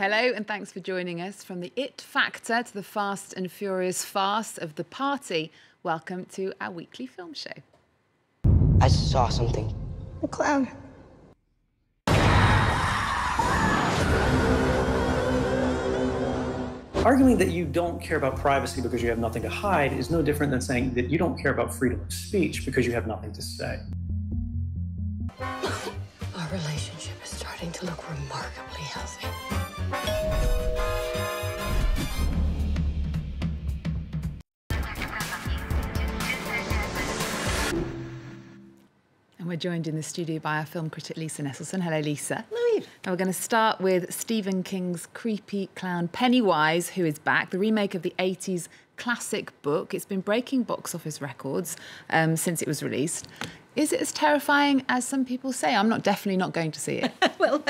Hello, and thanks for joining us. From the it factor to the fast and furious farce of the party, welcome to our weekly film show. I saw something. A clown. Arguing that you don't care about privacy because you have nothing to hide is no different than saying that you don't care about freedom of speech because you have nothing to say. Our relationship is starting to look remarkably healthy. And we're joined in the studio by our film critic Lisa Nesselson. Hello, Lisa. Hello. And we're going to start with Stephen King's creepy clown Pennywise, who is back, the remake of the 80s classic book. It's been breaking box office records since it was released. Is it as terrifying as some people say? I'm definitely not going to see it. Well,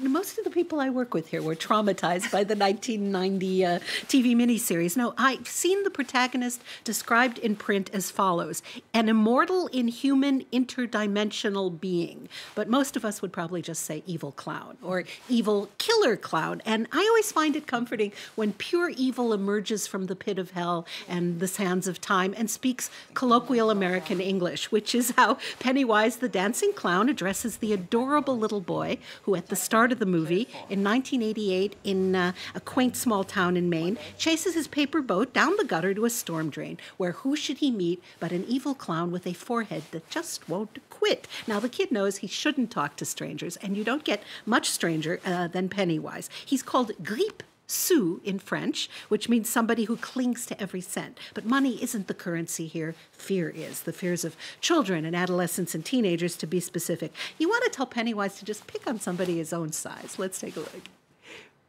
most of the people I work with here were traumatized by the 1990 TV miniseries. No, I've seen the protagonist described in print as follows: an immortal, inhuman, interdimensional being. But most of us would probably just say evil clown or evil killer clown. And I always find it comforting when pure evil emerges from the pit of hell and the sands of time and speaks colloquial American English, which is how Pennywise the dancing clown addresses the adorable little boy who, at the start of the movie in 1988 in a quaint small town in Maine, chases his paper boat down the gutter to a storm drain, where who should he meet but an evil clown with a forehead that just won't quit. Now, the kid knows he shouldn't talk to strangers, and you don't get much stranger than Pennywise. He's called Grippe Sous in French, which means somebody who clings to every cent. But money isn't the currency here. Fear is. The fears of children and adolescents and teenagers, to be specific. You want to tell Pennywise to just pick on somebody his own size. Let's take a look.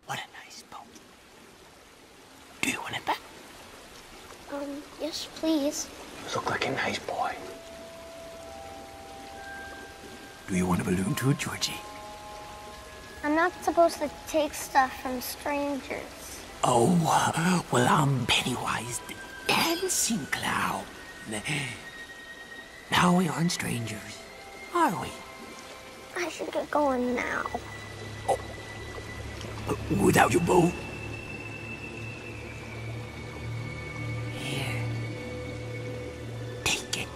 What a nice boat. Do you want it back? Yes, please. You look like a nice boy. Do you want a balloon too, Georgie? I'm not supposed to take stuff from strangers. Oh, well, I'm Pennywise, the dancing clown. Now we aren't strangers, are we? I should get going now. Oh, without your boat? Here. Take it.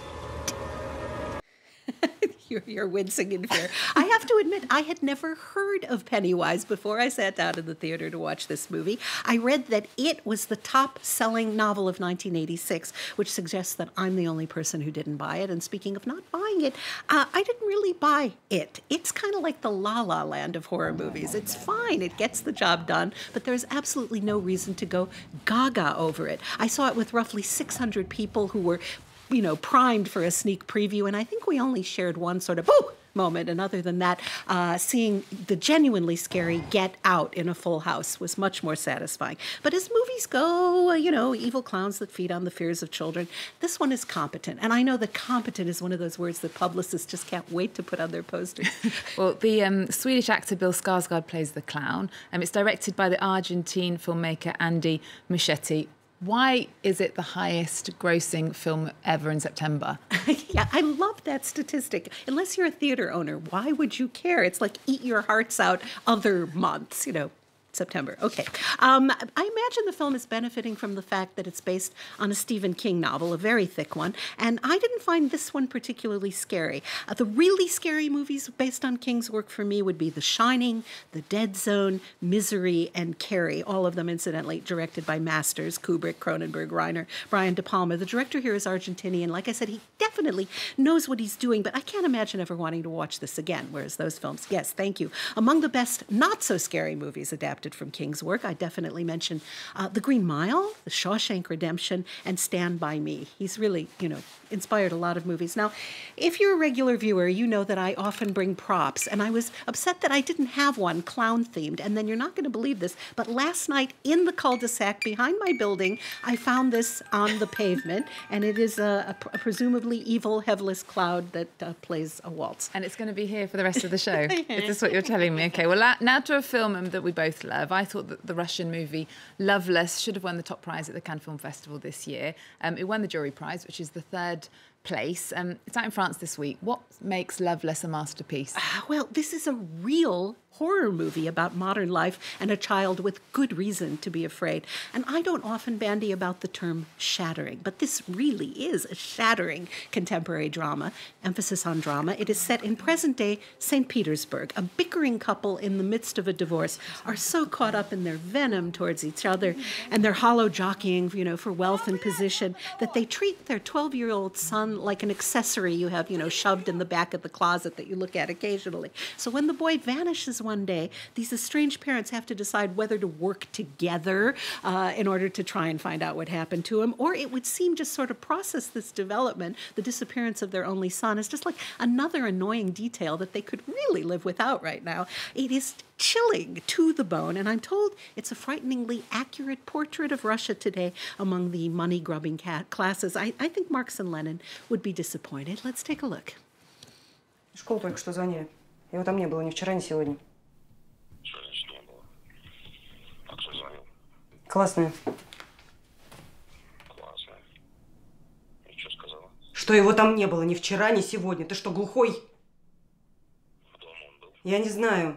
You're wincing in fear. I have to admit, I had never heard of Pennywise before I sat down in the theater to watch this movie. I read that it was the top-selling novel of 1986, which suggests that I'm the only person who didn't buy it. And speaking of not buying it, I didn't really buy it. It's kind of like the La La Land of horror movies. It's fine. It gets the job done, but there's absolutely no reason to go gaga over it. I saw it with roughly 600 people who were primed for a sneak preview, and I think we only shared one sort of "boo" moment. And other than that, seeing the genuinely scary Get Out in a full house was much more satisfying. But as movies go, evil clowns that feed on the fears of children, this one is competent. And I know that competent is one of those words that publicists just can't wait to put on their posters. Well, the Swedish actor Bill Skarsgård plays the clown, and it's directed by the Argentine filmmaker Andy Muschietti. Why is it the highest grossing film ever in September? Yeah, I love that statistic. Unless you're a theater owner, why would you care? It's like eat your hearts out other months, September. Okay. I imagine the film is benefiting from the fact that it's based on a Stephen King novel, a very thick one, and I didn't find this one particularly scary. The really scary movies based on King's work for me would be The Shining, The Dead Zone, Misery, and Carrie, all of them, incidentally, directed by masters, Kubrick, Cronenberg, Reiner, Brian De Palma. The director here is Argentinian. Like I said, he definitely knows what he's doing, but I can't imagine ever wanting to watch this again, whereas those films, yes, thank you. Among the best not-so-scary movies adapted from King's work, I definitely mention The Green Mile, The Shawshank Redemption, and Stand By Me. He's really, inspired a lot of movies. Now, if you're a regular viewer, you know that I often bring props, and I was upset that I didn't have one clown-themed, and then you're not going to believe this, but last night in the cul-de-sac behind my building, I found this on the pavement, and it is a presumably evil headless cloud that plays a waltz. And it's going to be here for the rest of the show. Is this what you're telling me? Okay, well, now to a film that we both love. I thought that the Russian movie Loveless should have won the top prize at the Cannes Film Festival this year. It won the jury prize, which is the third place. It's out in France this week. What makes Loveless a masterpiece? Well, this is a real horror movie about modern life and a child with good reason to be afraid. And I don't often bandy about the term shattering, but this really is a shattering contemporary drama, emphasis on drama. It is set in present-day St. Petersburg. A bickering couple in the midst of a divorce are so caught up in their venom towards each other and their hollow jockeying, for wealth and position that they treat their 12-year-old son like an accessory you have, shoved in the back of the closet that you look at occasionally. So when the boy vanishes one day, these estranged parents have to decide whether to work together in order to try and find out what happened to him, or it would seem just sort of process this development, the disappearance of their only son, is just like another annoying detail that they could really live without right now. It is chilling to the bone, and I'm told it's a frighteningly accurate portrait of Russia today among the money-grubbing classes. I think Marx and Lenin would be disappointed. Let's take a look. В школу только что звонили. Его там не было ни вчера, ни сегодня. Что значит не было? А кто звонил? Классная. Классная. И что сказала? Что его там не было ни вчера, ни сегодня. Ты что, глухой? Дома он был? Я не знаю.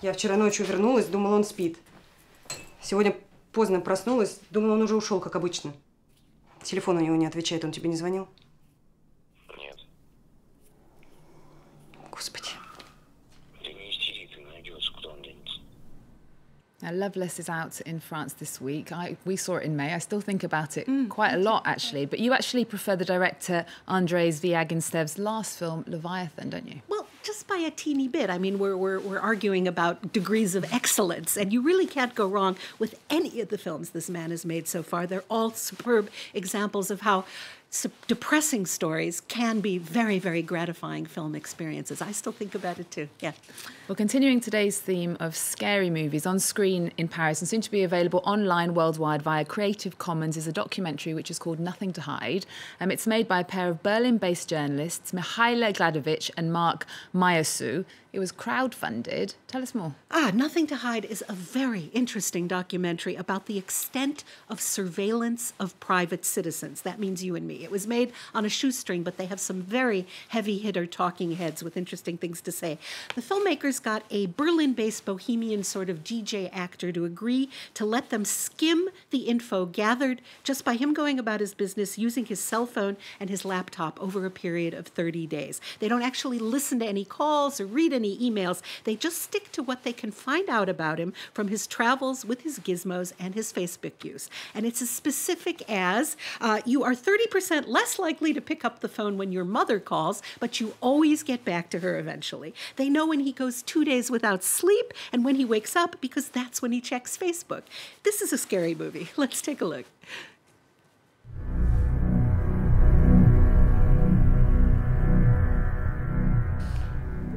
Я вчера ночью вернулась, думала, он спит. Сегодня поздно проснулась, думала, он уже ушел, как обычно. Телефон у него не отвечает, он тебе не звонил? Нет. Господи. Ты не истери, ты найдется, куда он денется. Now, Loveless is out in France this week. We saw it in May. I still think about it quite a lot, actually. But you actually prefer the director Andrei Zvyagintstev's last film, Leviathan, don't you? Well, just by a teeny bit. I mean, we're arguing about degrees of excellence, and you really can't go wrong with any of the films this man has made so far. They're all superb examples of how depressing stories can be very, very gratifying film experiences. I still think about it too, yeah. Well, continuing today's theme of scary movies, on screen in Paris and soon to be available online worldwide via Creative Commons is a documentary which is called Nothing to Hide. It's made by a pair of Berlin-based journalists, Mihaila Gladovich and Mark Mayasu. It was crowdfunded. Tell us more. Nothing to Hide is a very interesting documentary about the extent of surveillance of private citizens. That means you and me. It was made on a shoestring, but they have some very heavy-hitter talking heads with interesting things to say. The filmmakers got a Berlin-based bohemian sort of DJ actor to agree to let them skim the info gathered just by him going about his business using his cell phone and his laptop over a period of 30 days. They don't actually listen to any calls or read any emails. They just stick to what they can find out about him from his travels with his gizmos and his Facebook use. And it's as specific as you are 30% less likely to pick up the phone when your mother calls, but you always get back to her eventually. They know when he goes 2 days without sleep and when he wakes up because that's when he checks Facebook. This is a scary movie. Let's take a look.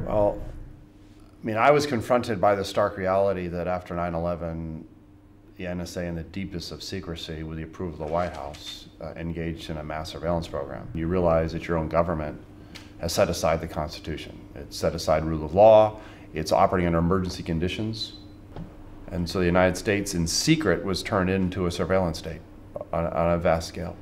Well, I mean, I was confronted by the stark reality that after 9/11, the NSA, in the deepest of secrecy, with the approval of the White House, engaged in a mass surveillance program. You realize that your own government has set aside the Constitution. It's set aside rule of law. It's operating under emergency conditions. And so the United States, in secret, was turned into a surveillance state on a vast scale.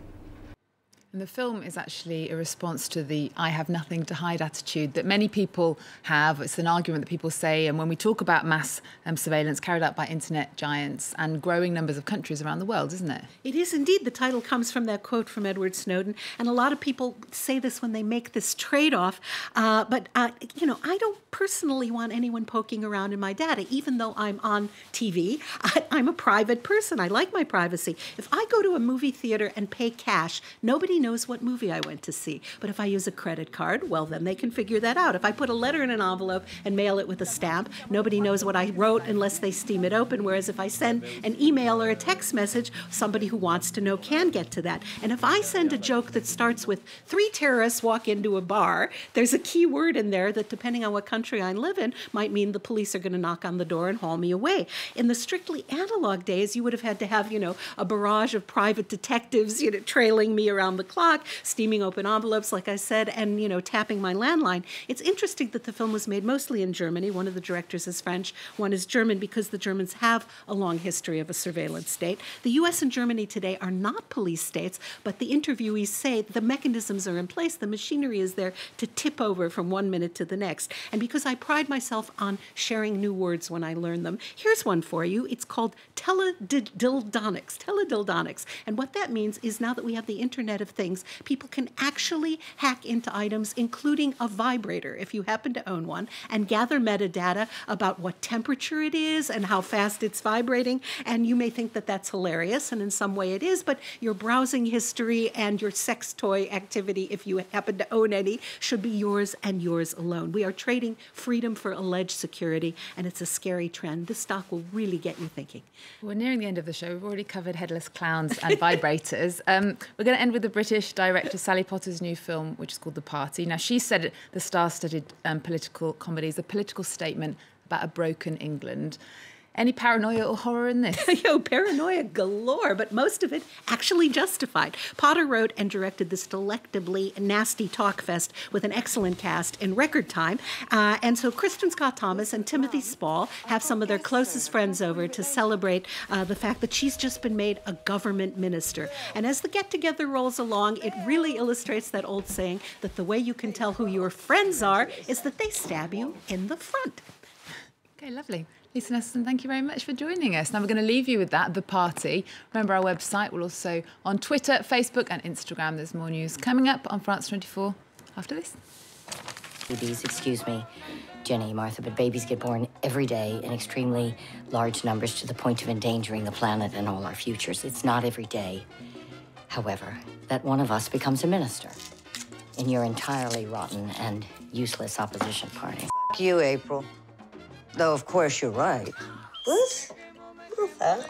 And the film is actually a response to the I have nothing to hide attitude that many people have. It's an argument that people say, and when we talk about mass surveillance carried out by internet giants and growing numbers of countries around the world, isn't it? It is indeed. The title comes from that quote from Edward Snowden, and a lot of people say this when they make this trade-off. But I don't personally want anyone poking around in my data, even though I'm on TV. I'm a private person. I like my privacy. If I go to a movie theater and pay cash, nobody knows what movie I went to see. But if I use a credit card, well, then they can figure that out. If I put a letter in an envelope and mail it with a stamp, nobody knows what I wrote unless they steam it open. Whereas if I send an email or a text message, somebody who wants to know can get to that. And if I send a joke that starts with 3 terrorists walk into a bar, there's a key word in there that, depending on what country I live in, might mean the police are going to knock on the door and haul me away. In the strictly analog days, you would have had to have, a barrage of private detectives, trailing me around the o'clock, steaming open envelopes, like I said, and, tapping my landline. It's interesting that the film was made mostly in Germany. One of the directors is French, one is German, because the Germans have a long history of a surveillance state. The U.S. and Germany today are not police states, but the interviewees say the mechanisms are in place, the machinery is there to tip over from one minute to the next. And because I pride myself on sharing new words when I learn them, here's one for you. It's called teledildonics. And what that means is now that we have the Internet of Things, people can actually hack into items, including a vibrator, if you happen to own one, and gather metadata about what temperature it is and how fast it's vibrating. And you may think that that's hilarious, and in some way it is, but your browsing history and your sex toy activity, if you happen to own any, should be yours and yours alone. We are trading freedom for alleged security, and it's a scary trend. This stock will really get you thinking. We're nearing the end of the show. We've already covered headless clowns and vibrators. We're going to end with the British director Sally Potter's new film, which is called The Party. Now, she said the star-studded political comedy is a political statement about a broken England. Any paranoia or horror in this? Paranoia galore, but most of it actually justified. Potter wrote and directed this delectably nasty talk fest with an excellent cast in record time. And so Kristen Scott Thomas and Timothy Spall have some of their closest friends over to celebrate the fact that she's just been made a government minister. And as the get-together rolls along, it really illustrates that old saying that the way you can tell who your friends are is that they stab you in the front. Okay, lovely. Lisa Nesselson, thank you very much for joining us. Now we're going to leave you with that, The Party. Remember our website. We're also on Twitter, Facebook and Instagram. There's more news coming up on France 24 after this. Babies, excuse me, Jenny, Martha, but babies get born every day in extremely large numbers to the point of endangering the planet and all our futures. It's not every day, however, that one of us becomes a minister in your entirely rotten and useless opposition party. F you, April. Though, of course, you're right. What? Oh.